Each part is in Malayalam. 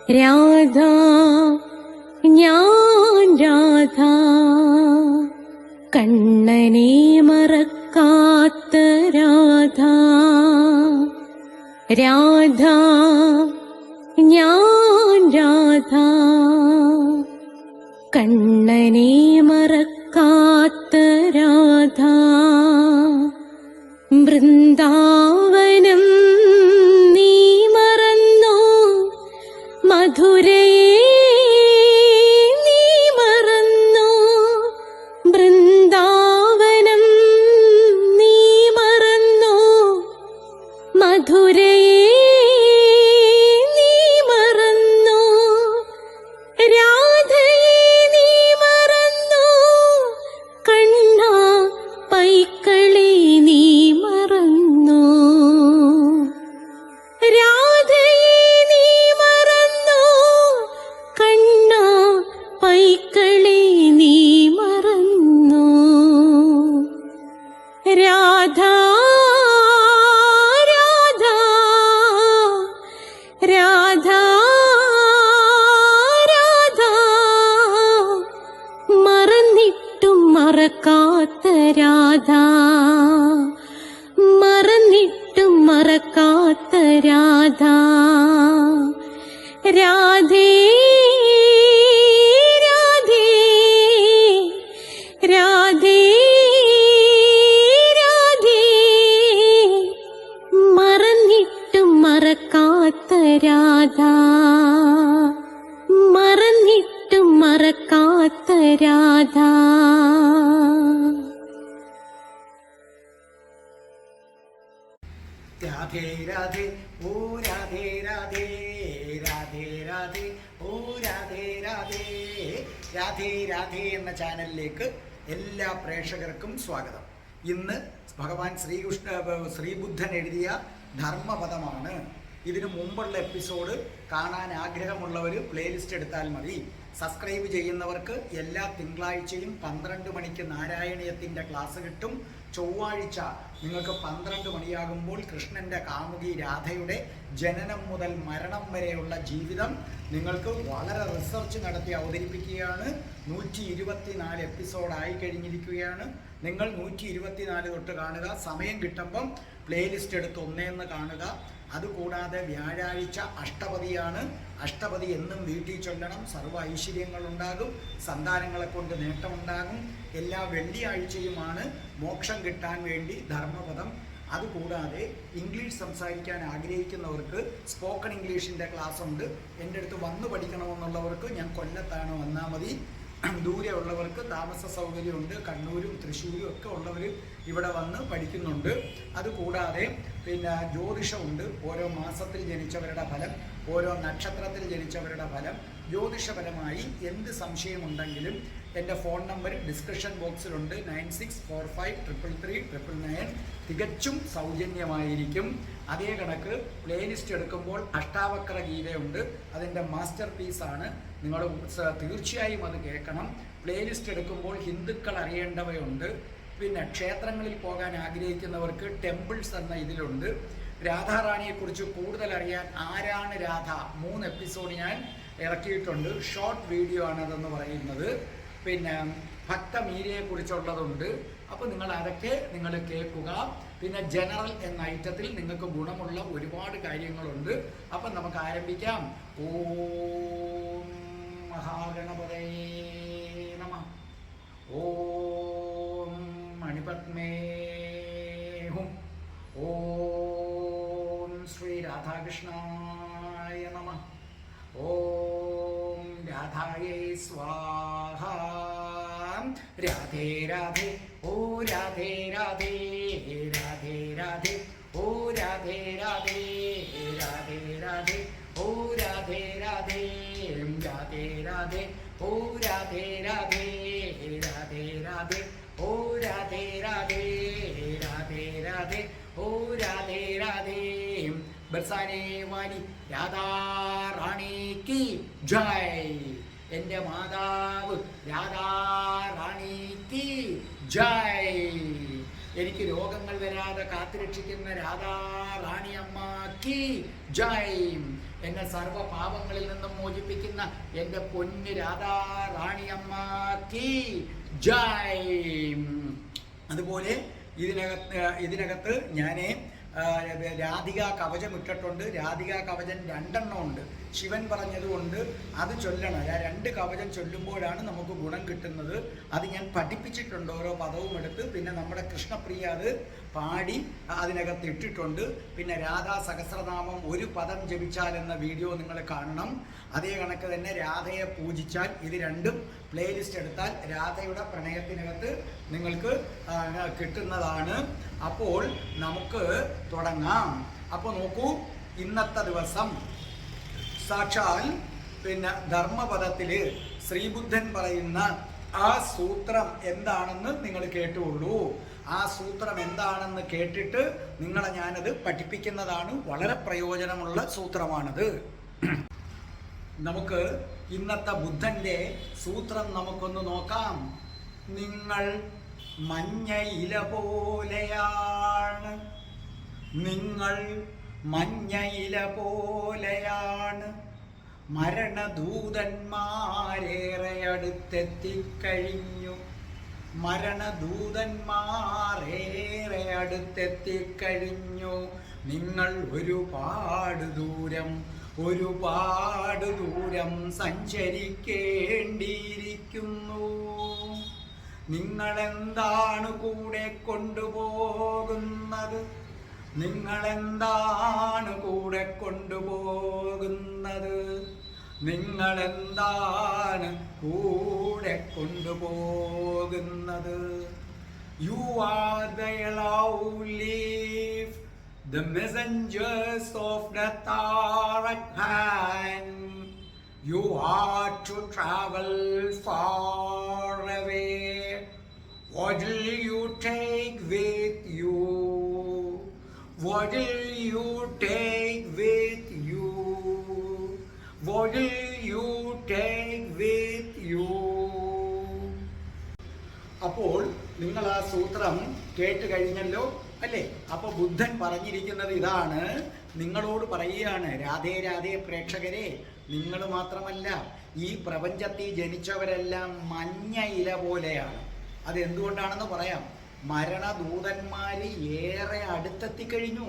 രാധ ഞാൻ രാധ കണ്ണനെ മറക്കാത്ത രാധ. രാധ ഞാൻ രാധ കണ്ണനെ മറക്കാത്ത രാധ. വൃന്ദാവനം നീ മറന്നോ, മധുരയെ നീ മറന്നോ. വൃന്ദാവനം നീ മറന്നോ, മധുരയെ നീ മറന്നോ. രാധയെ നീ മറന്നോ, കണ്ണാ പൈക്കളെ നീ മറന്നോ. രാധയെ നീ മറന്നോ, കണ്ണാ പൈക്കളെ നീ മറന്നോ. രാധ രാധ രാധ രാധ മറന്നിട്ടും മറക്കാത്ത രാധ. മറന്നിട്ടും മറക്കാത്ത രാധ. രാധേ രാധേ രാധേ രാധേ മറന്നിട്ടും മറക്കാത്ത രാധ. മറന്നിട്ടും മറക്കാത്ത രാധ. രാധേ രാധേ ഓ രാധേ രാധേ രാധേ രാധേ ഓ രാധേ രാധേ. രാധേ രാധേ എന്ന ചാനലിലേക്ക് എല്ലാ പ്രേക്ഷകർക്കും സ്വാഗതം. ഇന്ന് ഭഗവാൻ ശ്രീബുദ്ധൻ എഴുതിയ ധർമ്മപദമാണ്. ഇതിനു മുമ്പുള്ള എപ്പിസോഡ് കാണാൻ ആഗ്രഹമുള്ളവർ പ്ലേലിസ്റ്റ് എടുത്താൽ മതി. സബ്സ്ക്രൈബ് ചെയ്യുന്നവർക്ക് എല്ലാ തിങ്കളാഴ്ചയും 12 മണിക്ക് നാരായണീയത്തിൻ്റെ ക്ലാസ് കിട്ടും. ചൊവ്വാഴ്ച നിങ്ങൾക്ക് 12 മണിയാകുമ്പോൾ കൃഷ്ണൻ്റെ കാമുകി രാധയുടെ ജനനം മുതൽ മരണം വരെയുള്ള ജീവിതം നിങ്ങൾക്ക് വളരെ റിസർച്ച് നടത്തി അവതരിപ്പിക്കുകയാണ്. 124 എപ്പിസോഡായി കഴിഞ്ഞിരിക്കുകയാണ്. നിങ്ങൾ 124 തൊട്ട് കാണുക. സമയം കിട്ടുമ്പം പ്ലേലിസ്റ്റ് എടുത്ത് ഒന്നേന്ന് കാണുക. അതുകൂടാതെ വ്യാഴാഴ്ച അഷ്ടപതിയാണ്. അഷ്ടപതി എന്നും വീട്ടിൽ ചൊല്ലണം. സർവ്വ ഐശ്വര്യങ്ങളുണ്ടാകും, സന്താനങ്ങളെ കൊണ്ട് നേട്ടമുണ്ടാകും. എല്ലാ വെള്ളിയാഴ്ചയുമാണ് മോക്ഷം കിട്ടാൻ വേണ്ടി ധർമ്മപദം. അതുകൂടാതെ ഇംഗ്ലീഷ് സംസാരിക്കാൻ ആഗ്രഹിക്കുന്നവർക്ക് സ്പോക്കൺ ഇംഗ്ലീഷിൻ്റെ ക്ലാസ് ഉണ്ട്. എൻ്റെ അടുത്ത് വന്ന് പഠിക്കണമെന്നുള്ളവർക്ക് ഞാൻ കൊല്ലത്താണ്, വന്നാൽ മതി. ദൂരെ ഉള്ളവർക്ക് താമസ സൗകര്യമുണ്ട്. കണ്ണൂരും തൃശ്ശൂരും ഒക്കെ ഉള്ളവർ ഇവിടെ വന്ന് പഠിക്കുന്നുണ്ട്. അതുകൂടാതെ പിന്നെ ജ്യോതിഷമുണ്ട്. ഓരോ മാസത്തിൽ ജനിച്ചവരുടെ ഫലം, ഓരോ നക്ഷത്രത്തിൽ ജനിച്ചവരുടെ ഫലം, ജ്യോതിഷപരമായി എന്ത് സംശയമുണ്ടെങ്കിലും എൻ്റെ ഫോൺ നമ്പർ ഡിസ്ക്രിപ്ഷൻ ബോക്സിലുണ്ട്. 9645333999. തികച്ചും സൗജന്യമായിരിക്കും. അതേ കണക്ക് പ്ലേലിസ്റ്റ് എടുക്കുമ്പോൾ അഷ്ടാവക്ര ഗീതയുണ്ട്. അതിൻ്റെ മാസ്റ്റർ പീസാണ്. നിങ്ങൾ തീർച്ചയായും അത് കേൾക്കണം. പ്ലേലിസ്റ്റ് എടുക്കുമ്പോൾ ഹിന്ദുക്കൾ അറിയേണ്ടവയുണ്ട്. പിന്നെ ക്ഷേത്രങ്ങളിൽ പോകാൻ ആഗ്രഹിക്കുന്നവർക്ക് ടെമ്പിൾസ് എന്ന ഇതിലുണ്ട്. രാധാറാണിയെക്കുറിച്ച് കൂടുതൽ അറിയാൻ ആരാണ് രാധ 3 എപ്പിസോഡ് ഞാൻ ഇറക്കിയിട്ടുണ്ട്. ഷോർട്ട് വീഡിയോ ആണ് അതെന്ന് പറയുന്നത്. പിന്നെ ഭക്തമീരയെക്കുറിച്ചുള്ളതുണ്ട്. അപ്പോൾ നിങ്ങൾ അതൊക്കെ നിങ്ങൾ കേൾക്കുക. പിന്നെ ജനറൽ എന്ന ഐറ്റത്തിൽ നിങ്ങൾക്ക് ഗുണമുള്ള ഒരുപാട് കാര്യങ്ങളുണ്ട്. അപ്പം നമുക്ക് ആരംഭിക്കാം. ഓം മഹാഗണപതേ നമഃ. ഓം മണിപത്മേ ഹും. ഓം ശ്രീ രാധാകൃഷ്ണായ നമഃ. ഓം രാധായേ സ്വാഹ. രാധേ രാധേ ഓ രാധേ രാധേ രാധേ രാധേ ഓ രാധേ രാധേ രാധേ രാധേ ഓ രാധേ രാധേ രാധേ രാധേ ഓ രാധേ രാധേ രാധേ രാധേ ഓ രാധേ രാധേ രാധേ രാധേ ഓ രാധേ രാധേ. ബർസാനെ വാലി രാധാ റാണി കി ജയ്. എൻ്റെ മാതാവ് രാധാ റാണി കി ജയ്. എനിക്ക് രോഗങ്ങൾ വരാതെ കാത്തുരക്ഷിക്കുന്ന രാധാ റാണിയമ്മ കീ ജയ്. എന്നെ സർവ്വ പാപങ്ങളിൽ നിന്നും മോചിപ്പിക്കുന്ന എൻ്റെ പൊന്ന് രാധാ റാണിയമ്മ കീ ജയ്. അതുപോലെ ഇതിനകത്ത് ഞാൻ രാധിക കവചം ഇട്ടിട്ടുണ്ട്. രാധിക കവചം 2 ഉണ്ട്. ശിവൻ പറഞ്ഞതുകൊണ്ട് അത് ചൊല്ലണം. ആ 2 കവചം ചൊല്ലുമ്പോഴാണ് നമുക്ക് ഗുണം കിട്ടുന്നത്. അത് ഞാൻ പഠിപ്പിച്ചിട്ടുണ്ട്, ഓരോ പദവും എടുത്ത്. പിന്നെ നമ്മുടെ കൃഷ്ണപ്രിയ അത് പാടി അതിനകത്ത് ഇട്ടിട്ടുണ്ട്. പിന്നെ രാധാ സഹസ്രനാമം 1 പദം ജപിച്ചാൽ എന്ന വീഡിയോ നിങ്ങൾ കാണണം. അതേ കണക്ക് തന്നെ രാധയെ പൂജിച്ചാൽ, ഇത് രണ്ടും പ്ലേലിസ്റ്റ് എടുത്താൽ രാധയുടെ പ്രണയത്തിനകത്ത് നിങ്ങൾക്ക് കിട്ടുന്നതാണ്. അപ്പോൾ നമുക്ക് തുടങ്ങാം. അപ്പോൾ നോക്കൂ, ഇന്നത്തെ ദിവസം സാക്ഷാൽ പിന്നെ ധർമ്മപദത്തിൽ ശ്രീബുദ്ധൻ പറയുന്ന ആ സൂത്രം എന്താണെന്ന് നിങ്ങൾ കേട്ടുള്ളൂ. ആ സൂത്രം എന്താണെന്ന് കേട്ടിട്ട് നിങ്ങളെ ഞാനത് പഠിപ്പിക്കുന്നതാണ്. വളരെ പ്രയോജനമുള്ള സൂത്രമാണത്. നമുക്ക് ഇന്നത്തെ ബുദ്ധന്റെ സൂത്രം നമുക്കൊന്ന് നോക്കാം. നിങ്ങൾ മഞ്ഞ ഇല പോലെയാണ്, നിങ്ങൾ മഞ്ഞ ഇല പോലെയാണ്, മരണദൂതന്മാരേറെ അടുത്തെത്തിക്കഴിഞ്ഞു, മരണദൂതന്മാരേറെ അടുത്തെത്തിക്കഴിഞ്ഞു. നിങ്ങൾ ഒരുപാട് ദൂരം സഞ്ചരിക്കേണ്ടിയിരിക്കുന്നു. നിങ്ങളെന്താണ് കൂടെ കൊണ്ടുപോകുന്നത്? നിങ്ങളെന്താണ് കൂടെ കൊണ്ടുപോകുന്നത്? നിങ്ങളെന്താണ് കൂടെ കൊണ്ടുപോകുന്നത്? You are the life, the messengers of death are at hand. You are to travel far away. What will you take with you? What will you take with you? What will you take with you? അപ്പോൾ നിങ്ങൾ ആ സൂത്രം കേട്ട് കഴിഞ്ഞല്ലോ അല്ലേ? അപ്പോൾ ബുദ്ധൻ പറഞ്ഞിരിക്കുന്നത് ഇതാണ്, നിങ്ങളോട് പറയുകയാണ്. രാധേ രാധേ പ്രേക്ഷകരെ, നിങ്ങൾ മാത്രമല്ല, ഈ പ്രപഞ്ചത്തിൽ ജനിച്ചവരെല്ലാം മഞ്ഞ ഇല പോലെയാണ്. അതെന്തുകൊണ്ടാണെന്ന് പറയാം. മരണദൂതന്മാർ ഏറെ അടുത്തെത്തിക്കഴിഞ്ഞു.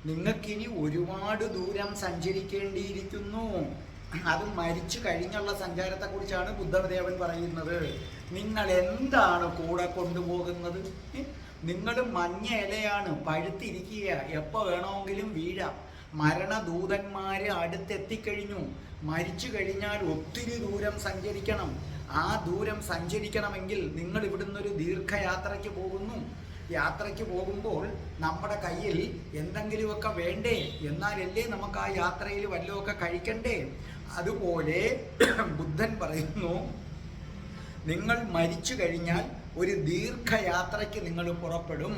നിങ്ങൾക്കിനി ഒരുപാട് ദൂരം സഞ്ചരിക്കേണ്ടിയിരിക്കുന്നു. അത് മരിച്ചു കഴിഞ്ഞുള്ള സഞ്ചാരത്തെക്കുറിച്ചാണ് ബുദ്ധദേവൻ പറയുന്നത്. നിങ്ങൾ എന്താണ് കൂടെ കൊണ്ടുപോകുന്നത്? നിങ്ങൾ മഞ്ഞ ഇലയാണ്, പഴുത്തിരിക്കുക, എപ്പോൾ വേണമെങ്കിലും വീഴാം. മരണദൂതന്മാര് അടുത്തെത്തിക്കഴിഞ്ഞു. മരിച്ചു കഴിഞ്ഞാൽ ഒത്തിരി ദൂരം സഞ്ചരിക്കണം. ആ ദൂരം സഞ്ചരിക്കണമെങ്കിൽ നിങ്ങൾ ഇവിടുന്ന് ഒരു ദീർഘയാത്രയ്ക്ക് പോകുന്നു. യാത്രയ്ക്ക് പോകുമ്പോൾ നമ്മുടെ കയ്യിൽ എന്തെങ്കിലുമൊക്കെ വേണ്ടേ? എന്നാലല്ലേ നമുക്ക് ആ യാത്രയിൽ വല്ലതുമൊക്കെ കഴിക്കണ്ടേ? അതുപോലെ ബുദ്ധൻ പറയുന്നു, നിങ്ങൾ മരിച്ചു കഴിഞ്ഞാൽ ഒരു ദീർഘയാത്രയ്ക്ക് നിങ്ങൾ പുറപ്പെടും.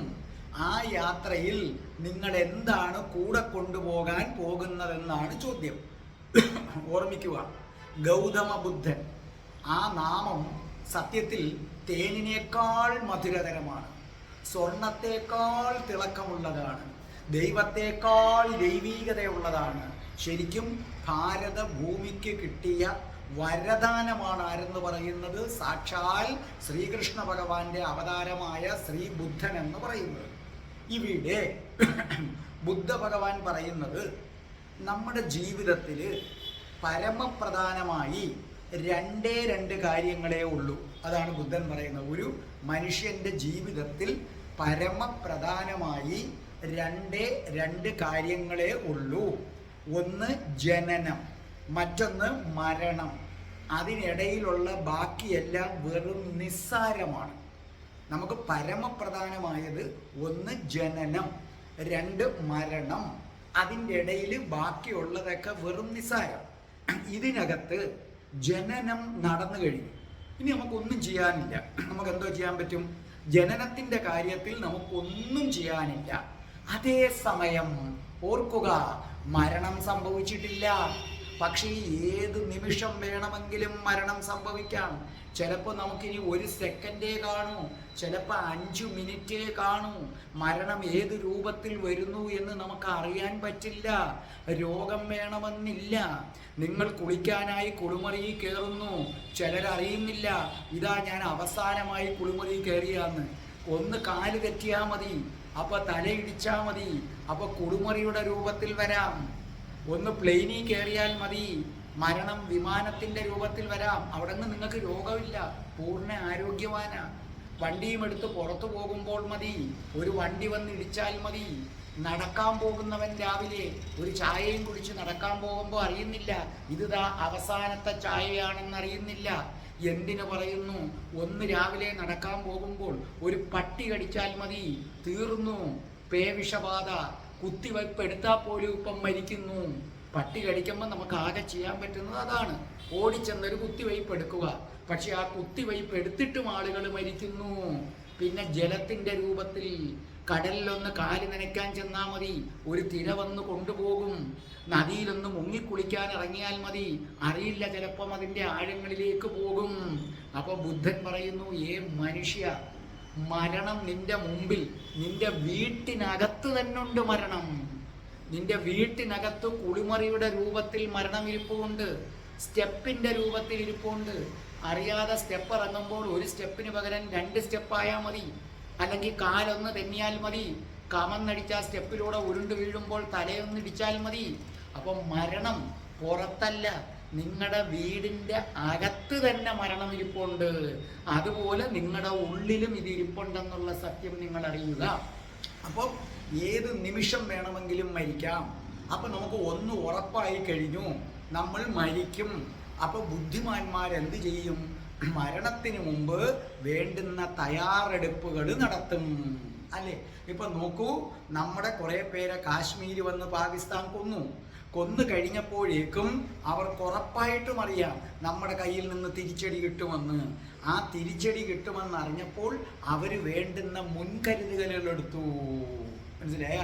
ആ യാത്രയിൽ നിങ്ങൾ എന്താണ് കൂടെ കൊണ്ടുപോകാൻ പോകുന്നതെന്നാണ് ചോദ്യം. ഓർമ്മിക്കുക, ഗൗതമ ബുദ്ധൻ, ആ നാമം സത്യത്തിൽ തേനിനേക്കാൾ മധുരതരമാണ്, സ്വർണത്തേക്കാൾ തിളക്കമുള്ളതാണ്, ദൈവത്തേക്കാൾ ദൈവീകതയുള്ളതാണ്. ശരിക്കും ഭാരത ഭൂമിക്ക് കിട്ടിയ വരദാനമാണ് ആരെന്ന് പറയുന്നത്? സാക്ഷാൽ ശ്രീകൃഷ്ണ ഭഗവാന്റെ അവതാരമായ ശ്രീ ബുദ്ധൻ എന്ന് പറയുന്നത്. ഇവിടെ ബുദ്ധ ഭഗവാൻ പറയുന്നത് നമ്മുടെ ജീവിതത്തിൽ പരമപ്രധാനമായി രണ്ട് കാര്യങ്ങളേ ഉള്ളൂ. അതാണ് ബുദ്ധൻ പറയുന്നത്. ഒരു മനുഷ്യൻ്റെ ജീവിതത്തിൽ പരമപ്രധാനമായി രണ്ട് കാര്യങ്ങളേ ഉള്ളൂ. ഒന്ന് ജനനം, മറ്റൊന്ന് മരണം. അതിനിടയിലുള്ള ബാക്കിയെല്ലാം വെറും നിസ്സാരമാണ്. നമുക്ക് പരമപ്രധാനമായത് ഒന്ന് ജനനം, രണ്ട് മരണം. അതിൻ്റെ ഇടയിൽ ബാക്കിയുള്ളതൊക്കെ വെറും നിസ്സാരം. ഇതിനകത്ത് ജനനം നടന്നു കഴിഞ്ഞു, ഇനി നമുക്കൊന്നും ചെയ്യാനില്ല. നമുക്ക് എന്തോ ചെയ്യാൻ പറ്റും? ജനനത്തിൻ്റെ കാര്യത്തിൽ നമുക്കൊന്നും ചെയ്യാനില്ല. അതേസമയം ഓർക്കുക, മരണം സംഭവിച്ചിട്ടില്ല. പക്ഷേ ഏത് നിമിഷം വേണമെങ്കിലും മരണം സംഭവിക്കാം. ചിലപ്പോൾ നമുക്കിനി 1 സെക്കൻഡേ കാണൂ, ചിലപ്പോൾ 5 മിനിറ്റേ കാണൂ. മരണം ഏത് രൂപത്തിൽ വരുന്നു എന്ന് നമുക്ക് അറിയാൻ പറ്റില്ല. രോഗം വേണമെന്നില്ല. നിങ്ങൾ കുളിക്കാനായി കുളിമുറിയിൽ കയറുന്നു, ചിലരറിയുന്നില്ല ഇതാ ഞാൻ അവസാനമായി കുളിമുറിയിൽ കയറിയാന്ന്. ഒന്ന് കാല് തെറ്റിയാൽ മതി, അപ്പൊ തലയിടിച്ചാ മതി, അപ്പൊ കുളിമുറിയുടെ രൂപത്തിൽ വരാം. ഒന്ന് പ്ലെയിനിൽ കയറിയാൽ മതി, മരണം വിമാനത്തിന്റെ രൂപത്തിൽ വരാം. അവിടെ നിന്ന് നിങ്ങൾക്ക് രോഗമില്ല, പൂർണ്ണ ആരോഗ്യവാനാ. വണ്ടിയും എടുത്ത് പുറത്തു പോകുമ്പോൾ മതി, ഒരു വണ്ടി വന്ന് ഇടിച്ചാൽ മതി. നടക്കാൻ പോകുന്നവൻ രാവിലെ ഒരു ചായയും കുടിച്ച് നടക്കാൻ പോകുമ്പോൾ അറിയുന്നില്ല ഇതാ അവസാനത്തെ ചായയാണെന്ന് അറിയുന്നില്ല. എന്തിനു പറയുന്നു? ഒന്ന് രാവിലെ നടക്കാൻ പോകുമ്പോൾ ഒരു പട്ടി കടിച്ചാൽ മതി, തീർന്നു. പേവിഷബാധ, കുത്തിവയ്പ് എടുത്താൽ പോലും ഇപ്പം മരിക്കുന്നു. പട്ടി കടിക്കുമ്പോൾ നമുക്ക് ആകെ ചെയ്യാൻ പറ്റുന്നത് അതാണ്, ഓടിച്ചെന്നൊരു കുത്തിവയ്പ് എടുക്കുക. പക്ഷെ ആ കുത്തിവയ്പ് എടുത്തിട്ടും ആളുകൾ മരിക്കുന്നു. പിന്നെ ജലത്തിന്റെ രൂപത്തിൽ കടലിലൊന്ന് കാല് നനയ്ക്കാൻ ചെന്നാൽ മതി, ഒരു തിര വന്ന് കൊണ്ടുപോകും. നദിയിലൊന്ന് മുങ്ങിക്കുളിക്കാൻ ഇറങ്ങിയാൽ മതി, അറിയില്ല, ചിലപ്പം അതിൻ്റെ ആഴങ്ങളിലേക്ക് പോകും. അപ്പൊ ബുദ്ധൻ പറയുന്നു, മനുഷ്യ, മരണം നിന്റെ മുമ്പിൽ, നിന്റെ വീട്ടിനകത്ത് തന്നെ ഉണ്ട് മരണം. നിന്റെ വീട്ടിനകത്ത് കുളിമുറിയുടെ രൂപത്തിൽ മരണം ഇരിപ്പുണ്ട്, സ്റ്റെപ്പിന്റെ രൂപത്തിൽ ഇരിപ്പുണ്ട്. അറിയാതെ സ്റ്റെപ്പ് ഇറങ്ങുമ്പോൾ ഒരു സ്റ്റെപ്പിന് പകരം 2 സ്റ്റെപ്പായാൽ മതി, അല്ലെങ്കിൽ കാലൊന്ന് തെന്നിയാൽ മതി. കമന്നടിച്ച സ്റ്റെപ്പിലൂടെ ഉരുണ്ട് വീഴുമ്പോൾ തലയൊന്നിടിച്ചാൽ മതി. അപ്പം മരണം പുറത്തല്ല, നിങ്ങളുടെ വീടിന്റെ അകത്ത് തന്നെ മരണം ഇരിപ്പുണ്ട്. അതുപോലെ നിങ്ങളുടെ ഉള്ളിലും ഇത് ഇരിപ്പുണ്ടെന്നുള്ള സത്യം നിങ്ങൾ അറിയുക. അപ്പം ഏത് നിമിഷം വേണമെങ്കിലും മരിക്കാം. അപ്പൊ നമുക്ക് ഒന്ന് ഉറപ്പായി കഴിഞ്ഞു, നമ്മൾ മരിക്കും. അപ്പൊ ബുദ്ധിമാന്മാരെന്ത് ചെയ്യും? മരണത്തിന് മുമ്പ് വേണ്ടുന്ന തയ്യാറെടുപ്പുകൾ നടത്തും, അല്ലേ? ഇപ്പൊ നോക്കൂ, നമ്മുടെ കുറെ പേരെ കാശ്മീർ വന്ന് പാകിസ്ഥാൻ കൊന്നു കഴിഞ്ഞപ്പോഴേക്കും അവർക്ക് ഉറപ്പായിട്ടും അറിയാം നമ്മുടെ കയ്യിൽ നിന്ന് തിരിച്ചടി കിട്ടുമെന്ന്. ആ തിരിച്ചടി കിട്ടുമെന്ന് അറിഞ്ഞപ്പോൾ അവർ വേണ്ടുന്ന മുൻകരുതലുകൾ എടുത്തു. മനസ്സിലായ?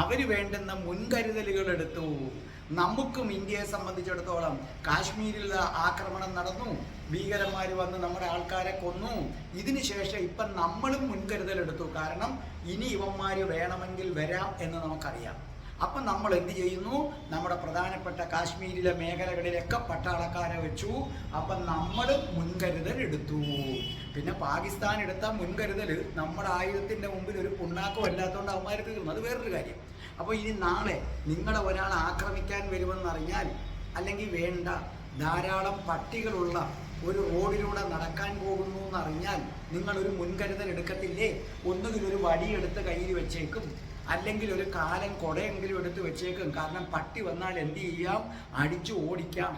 അവര് വേണ്ടുന്ന മുൻകരുതലുകൾ എടുത്തു. നമുക്കും ഇന്ത്യയെ സംബന്ധിച്ചിടത്തോളം കാശ്മീരിൽ ആക്രമണം നടന്നു, ഭീകരന്മാർ വന്ന് നമ്മുടെ ആൾക്കാരെ കൊന്നു. ഇതിനുശേഷം ഇപ്പം നമ്മളും മുൻകരുതൽ എടുത്തു. കാരണം ഇനി ഇവന്മാര് വേണമെങ്കിൽ വരാം എന്ന് നമുക്കറിയാം. അപ്പം നമ്മൾ എന്ത് ചെയ്യുന്നു? നമ്മുടെ പ്രധാനപ്പെട്ട കാശ്മീരിലെ മേഖലകളിലൊക്കെ പട്ടാളക്കാരെ വെച്ചു. അപ്പം നമ്മൾ മുൻകരുതൽ എടുത്തു. പിന്നെ പാകിസ്ഥാൻ എടുത്ത മുൻകരുതൽ നമ്മുടെ ആയുധത്തിൻ്റെ മുമ്പിൽ ഒരു പുണ്ണാക്കം അല്ലാത്തതുകൊണ്ട് അവന്മാർ തീർന്നു. അത് വേറൊരു കാര്യം. അപ്പോൾ ഇനി നാളെ നിങ്ങളെ ഒരാൾ ആക്രമിക്കാൻ വരുമെന്നറിഞ്ഞാൽ, അല്ലെങ്കിൽ വേണ്ട ധാരാളം പട്ടികളുള്ള ഒരു റോഡിലൂടെ നടക്കാൻ പോകുന്നു എന്നറിഞ്ഞാൽ നിങ്ങളൊരു മുൻകരുതൽ എടുക്കത്തില്ലേ? ഒന്നുകിൽ ഒരു വടിയെടുത്ത് കയ്യിൽ വെച്ചേക്കും, അല്ലെങ്കിൽ ഒരു കാലം കൊടയെങ്കിലും എടുത്ത് വെച്ചേക്കും. കാരണം പട്ടി വന്നാൽ എന്ത് ചെയ്യാം? അടിച്ചു ഓടിക്കാം.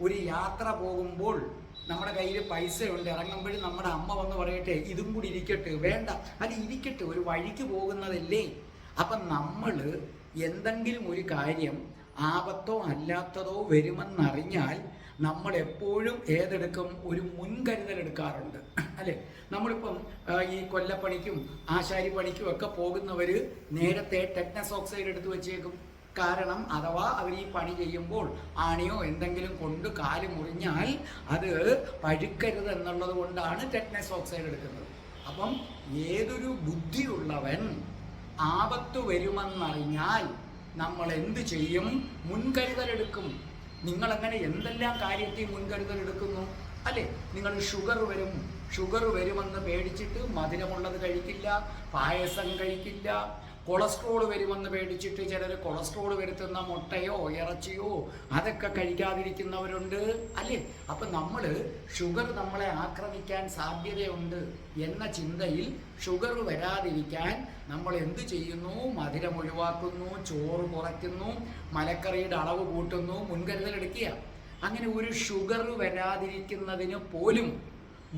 ഒരു യാത്ര പോകുമ്പോൾ നമ്മുടെ കയ്യിൽ പൈസയുണ്ട്, ഇറങ്ങുമ്പോഴും നമ്മുടെ അമ്മ വന്ന് പറയട്ടെ ഇതും കൂടി ഇരിക്കട്ടെ, വേണ്ട അത് ഇരിക്കട്ടെ, ഒരു വഴിക്ക് പോകുന്നതല്ലേ. അപ്പം നമ്മൾ എന്തെങ്കിലും ഒരു കാര്യം ആപത്തോ അല്ലാത്തതോ വരുമെന്നറിഞ്ഞാൽ നമ്മൾ എപ്പോഴും ഏതെടുക്കും? ഒരു മുൻകരുതൽ എടുക്കാറുണ്ട്, അല്ലേ? നമ്മളിപ്പം ഈ കൊല്ലപ്പണിക്കും ആശാരിപ്പണിക്കും ഒക്കെ പോകുന്നവർ നേരത്തെ ടെറ്റനസ് ഓക്സൈഡ് എടുത്ത് വെച്ചേക്കും. കാരണം അഥവാ അവർ ഈ പണി ചെയ്യുമ്പോൾ ആണിയോ എന്തെങ്കിലും കൊണ്ട് കാല് മുറിഞ്ഞാൽ അത് പഴുക്കരുത് എന്നുള്ളത് കൊണ്ടാണ് ടെറ്റനസ് ഓക്സൈഡ് എടുക്കുന്നത്. അപ്പം ഏതൊരു ബുദ്ധിയുള്ളവൻ ആപത്ത് വരുമെന്നറിഞ്ഞാൽ നമ്മൾ എന്ത് ചെയ്യും? മുൻകരുതലെടുക്കും. നിങ്ങളങ്ങനെ എന്തെല്ലാം കാര്യത്തിൽ മുൻകരുതൽ എടുക്കുന്നു, അല്ലേ? നിങ്ങൾ ഷുഗർ വരുമെന്ന് പേടിച്ചിട്ട് മധുരമുള്ളത് കഴിക്കില്ല, പായസം കഴിക്കില്ല. കൊളസ്ട്രോൾ വരുമെന്ന് പേടിച്ചിട്ട് ചിലർ കൊളസ്ട്രോൾ വരുത്തുന്ന മുട്ടയോ ഇറച്ചിയോ അതൊക്കെ കഴിക്കാതിരിക്കുന്നവരുണ്ട്, അല്ലേ? അപ്പം നമ്മൾ ഷുഗർ നമ്മളെ ആക്രമിക്കാൻ സാധ്യതയുണ്ട് എന്ന ചിന്തയിൽ ഷുഗർ വരാതിരിക്കാൻ നമ്മൾ എന്ത് ചെയ്യുന്നു? മധുരം ഒഴിവാക്കുന്നു, ചോറ് കുറയ്ക്കുന്നു, മലക്കറിയുടെ അളവ് കൂട്ടുന്നു, മുൻകരുതൽ എടുക്കുക. അങ്ങനെ ഒരു ഷുഗർ വരാതിരിക്കുന്നതിന് പോലും